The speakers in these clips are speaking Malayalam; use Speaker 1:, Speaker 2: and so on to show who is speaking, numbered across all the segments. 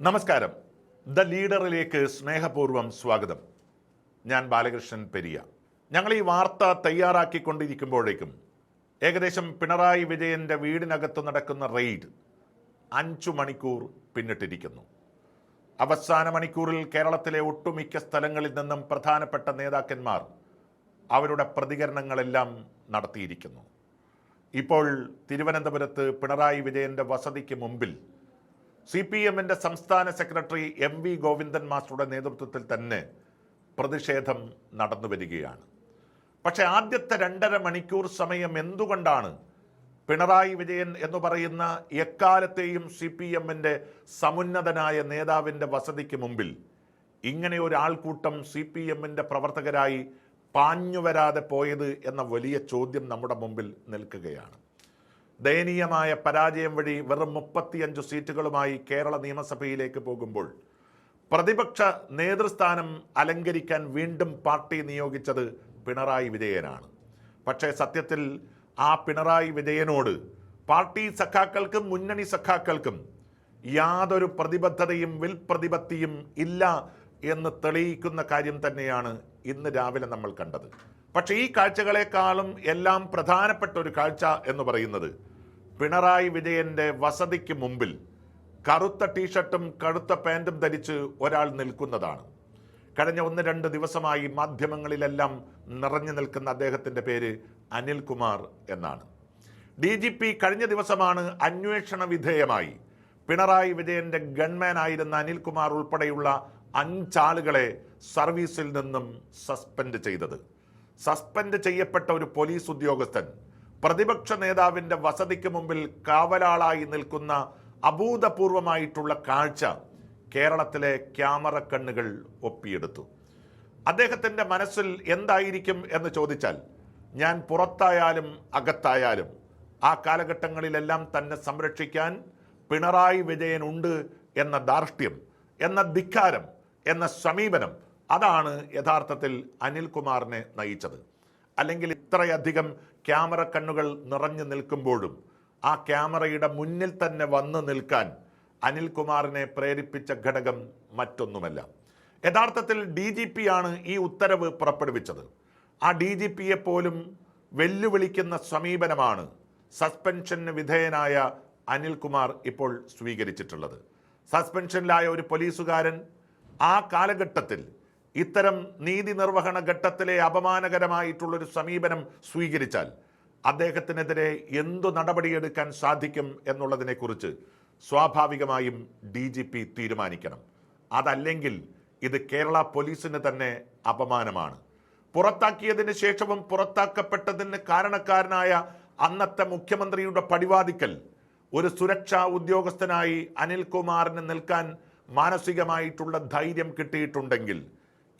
Speaker 1: നമസ്കാരം. ദ ലീഡറിലേക്ക് സ്നേഹപൂർവ്വം സ്വാഗതം. ഞാൻ ബാലകൃഷ്ണൻ പെരിയ. ഞങ്ങൾ ഈ വാർത്ത തയ്യാറാക്കിക്കൊണ്ടിരിക്കുമ്പോഴേക്കും ഏകദേശം പിണറായി വിജയൻ്റെ വീടിനകത്ത് നടക്കുന്ന റെയ്ഡ് 5 മണിക്കൂർ പിന്നിട്ടിരിക്കുന്നു. അവസാന മണിക്കൂറിൽ കേരളത്തിലെ ഒട്ടുമിക്ക സ്ഥലങ്ങളിൽ നിന്നും പ്രധാനപ്പെട്ട നേതാക്കന്മാർ അവരുടെ പ്രതികരണങ്ങളെല്ലാം നടത്തിയിരിക്കുന്നു. ഇപ്പോൾ തിരുവനന്തപുരത്ത് പിണറായി വിജയൻ്റെ വസതിക്ക് മുമ്പിൽ CPM-ന്റെ സംസ്ഥാന സെക്രട്ടറി MV ഗോവിന്ദൻ മാസ്റ്ററുടെ നേതൃത്വത്തിൽ തന്നെ പ്രതിഷേധം നടന്നു വരികയാണ്. പക്ഷേ ആദ്യത്തെ 2.5 മണിക്കൂർ സമയം എന്തുകൊണ്ടാണ് പിണറായി വിജയൻ എന്ന് പറയുന്ന എക്കാലത്തെയും CPM-ന്റെ സമുന്നതനായ നേതാവിൻ്റെ വസതിക്ക് മുമ്പിൽ ഇങ്ങനെ ഒരു ആൾക്കൂട്ടം CPM-ന്റെ പ്രവർത്തകരായി പാഞ്ഞുവരാതെ പോയത് എന്ന വലിയ ചോദ്യം നമ്മുടെ മുമ്പിൽ നിൽക്കുകയാണ്. ദയനീയമായ പരാജയം വഴി വെറും 35 സീറ്റുകളുമായി കേരള നിയമസഭയിലേക്ക് പോകുമ്പോൾ പ്രതിപക്ഷ നേതൃസ്ഥാനം അലങ്കരിക്കാൻ വീണ്ടും പാർട്ടി നിയോഗിച്ചത് പിണറായി വിജയനാണ്. പക്ഷേ സത്യത്തിൽ ആ പിണറായി വിജയനോട് പാർട്ടി സഖാക്കൾക്കും മുന്നണി സഖാക്കൾക്കും യാതൊരു പ്രതിബദ്ധതയും വിൽപ്രതിപത്തിയും ഇല്ല എന്ന് തെളിയിക്കുന്ന കാര്യം തന്നെയാണ് ഇന്ന് രാവിലെ നമ്മൾ കണ്ടത്. പക്ഷേ ഈ കാഴ്ചകളെക്കാളും എല്ലാം പ്രധാനപ്പെട്ട ഒരു കാഴ്ച എന്ന് പറയുന്നത് പിണറായി വിജയൻ്റെ വസതിക്ക് മുമ്പിൽ കറുത്ത ടീഷർട്ടും കറുത്ത പാൻറ്റും ധരിച്ച് ഒരാൾ നിൽക്കുന്നതാണ്. കഴിഞ്ഞ 1-2 ദിവസമായി മാധ്യമങ്ങളിലെല്ലാം നിറഞ്ഞു നിൽക്കുന്ന അദ്ദേഹത്തിൻ്റെ പേര് അനിൽകുമാർ എന്നാണ്. DGP കഴിഞ്ഞ ദിവസമാണ് അന്വേഷണ വിധേയമായി പിണറായി വിജയൻ്റെ ഗൺമാൻ ആയിരുന്ന അനിൽകുമാർ ഉൾപ്പെടെയുള്ള 5 ആളുകളെ സർവീസിൽ നിന്നും സസ്പെൻഡ് ചെയ്തത്. സസ്പെൻഡ് ചെയ്യപ്പെട്ട ഒരു പോലീസ് ഉദ്യോഗസ്ഥൻ പ്രതിപക്ഷ നേതാവിൻ്റെ വസതിക്ക് മുമ്പിൽ കാവലാളായി നിൽക്കുന്ന അഭൂതപൂർവമായിട്ടുള്ള കാഴ്ച കേരളത്തിലെ ക്യാമറ കണ്ണുകൾ ഒപ്പിയെടുത്തു. അദ്ദേഹത്തിൻ്റെ മനസ്സിൽ എന്തായിരിക്കും എന്ന് ചോദിച്ചാൽ, ഞാൻ പുറത്തായാലും അകത്തായാലും ആ കാലഘട്ടങ്ങളിലെല്ലാം തന്നെ സംരക്ഷിക്കാൻ പിണറായി വിജയനുണ്ട് എന്ന ധാർഷ്ട്യം, എന്ന ധിക്കാരം, എന്ന സമീപനം, അതാണ് യഥാർത്ഥത്തിൽ അനിൽകുമാറിനെ നയിച്ചത്. അല്ലെങ്കിൽ ഇത്രയധികം ക്യാമറ കണ്ണുകൾ നിറഞ്ഞു നിൽക്കുമ്പോഴും ആ ക്യാമറയുടെ മുന്നിൽ തന്നെ വന്നു നിൽക്കാൻ അനിൽകുമാറിനെ പ്രേരിപ്പിച്ച ഘടകം മറ്റൊന്നുമല്ല. യഥാർത്ഥത്തിൽ DGP ആണ് ഈ ഉത്തരവ് പുറപ്പെടുവിച്ചത്. ആ DGPയെ പോലും വെല്ലുവിളിക്കുന്ന സമീപനമാണ് സസ്പെൻഷന് വിധേയനായ അനിൽകുമാർ ഇപ്പോൾ സ്വീകരിച്ചിട്ടുള്ളത്. സസ്പെൻഷനിലായ ഒരു പോലീസുകാരൻ ആ കാലഘട്ടത്തിൽ ഇത്തരം നീതി നിർവഹണ ഘട്ടത്തിലെ അപമാനകരമായിട്ടുള്ളൊരു സമീപനം സ്വീകരിച്ചാൽ അദ്ദേഹത്തിനെതിരെ എന്തു നടപടിയെടുക്കാൻ സാധിക്കും എന്നുള്ളതിനെക്കുറിച്ച് സ്വാഭാവികമായും DGP തീരുമാനിക്കണം. അതല്ലെങ്കിൽ ഇത് കേരള പോലീസിന് തന്നെ അപമാനമാണ്. പുറത്താക്കിയതിന് ശേഷവും പുറത്താക്കപ്പെട്ടതിന് കാരണക്കാരനായ അന്നത്തെ മുഖ്യമന്ത്രിയുടെ പടിവാതിക്കൽ ഒരു സുരക്ഷാ ഉദ്യോഗസ്ഥനായി അനിൽകുമാറിന് നിൽക്കാൻ മാനസികമായിട്ടുള്ള ധൈര്യം കിട്ടിയിട്ടുണ്ടെങ്കിൽ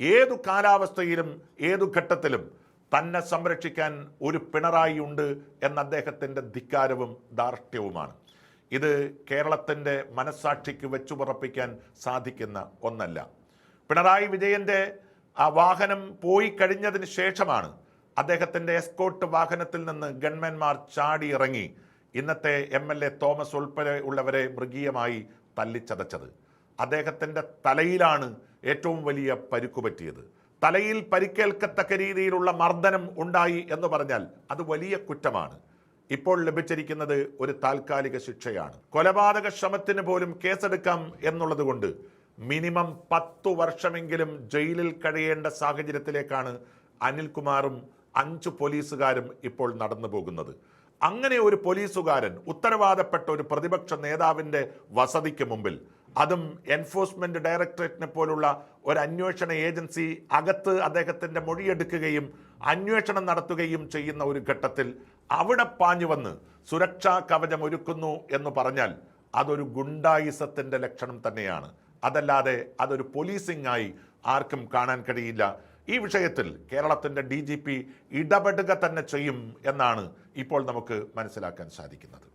Speaker 1: ഏതു കാലാവസ്ഥയിലും ഏതു ഘട്ടത്തിലും തന്നെ സംരക്ഷിക്കാൻ ഒരു പിണറായി ഉണ്ട് എന്ന അദ്ദേഹത്തിൻ്റെ ധിക്കാരവും ധാർഷ്ട്യവുമാണ്. ഇത് കേരളത്തിൻ്റെ മനസ്സാക്ഷിക്ക് വെച്ചുപറപ്പിക്കാൻ സാധിക്കുന്ന ഒന്നല്ല. പിണറായി വിജയൻ്റെ ആ വാഹനം പോയി കഴിഞ്ഞതിന് ശേഷമാണ് അദ്ദേഹത്തിൻ്റെ എസ്കോർട്ട് വാഹനത്തിൽ നിന്ന് ഗൺമാൻമാർ ചാടി ഇറങ്ങി ഇന്നത്തെ MLA തോമസ് ഉൾപ്പെടെ ഉള്ളവരെ മൃഗീയമായി തല്ലിച്ചതച്ചത്. അദ്ദേഹത്തിൻ്റെ തലയിലാണ് ഏറ്റവും വലിയ പരിക്കു പറ്റിയത്. തലയിൽ പരിക്കേൽക്കത്തക്ക രീതിയിലുള്ള മർദ്ദനം ഉണ്ടായി എന്ന് പറഞ്ഞാൽ അത് വലിയ കുറ്റമാണ്. ഇപ്പോൾ ലഭിച്ചിരിക്കുന്നത് ഒരു താൽക്കാലിക ശിക്ഷയാണ്. കൊലപാതക ശ്രമത്തിന് പോലും കേസെടുക്കാം എന്നുള്ളത് കൊണ്ട് മിനിമം 10 വർഷമെങ്കിലും ജയിലിൽ കഴിയേണ്ട സാഹചര്യത്തിലേക്കാണ് അനിൽകുമാറും 5 പോലീസുകാരും ഇപ്പോൾ നടന്നു പോകുന്നത്. അങ്ങനെ ഒരു പോലീസുകാരൻ ഉത്തരവാദപ്പെട്ട ഒരു പ്രതിപക്ഷ നേതാവിൻ്റെ വസതിക്ക് മുമ്പിൽ, അതും എൻഫോഴ്സ്മെന്റ് ഡയറക്ടറേറ്റിനെ പോലുള്ള ഒരു അന്വേഷണ ഏജൻസി അകത്ത് അദ്ദേഹത്തിൻ്റെ മൊഴിയെടുക്കുകയും അന്വേഷണം നടത്തുകയും ചെയ്യുന്ന ഒരു ഘട്ടത്തിൽ അവിടെ പാഞ്ഞു വന്ന് സുരക്ഷാ കവചം ഒരുക്കുന്നു എന്ന് പറഞ്ഞാൽ അതൊരു ഗുണ്ടായിസത്തിൻ്റെ ലക്ഷണം തന്നെയാണ്. അതല്ലാതെ അതൊരു പോലീസിംഗ് ആയി ആർക്കും കാണാൻ കഴിയില്ല. ഈ വിഷയത്തിൽ കേരളത്തിൻ്റെ DGP ഇടപെടുക തന്നെ ചെയ്യും എന്നാണ് ഇപ്പോൾ നമുക്ക് മനസ്സിലാക്കാൻ സാധിക്കുന്നത്.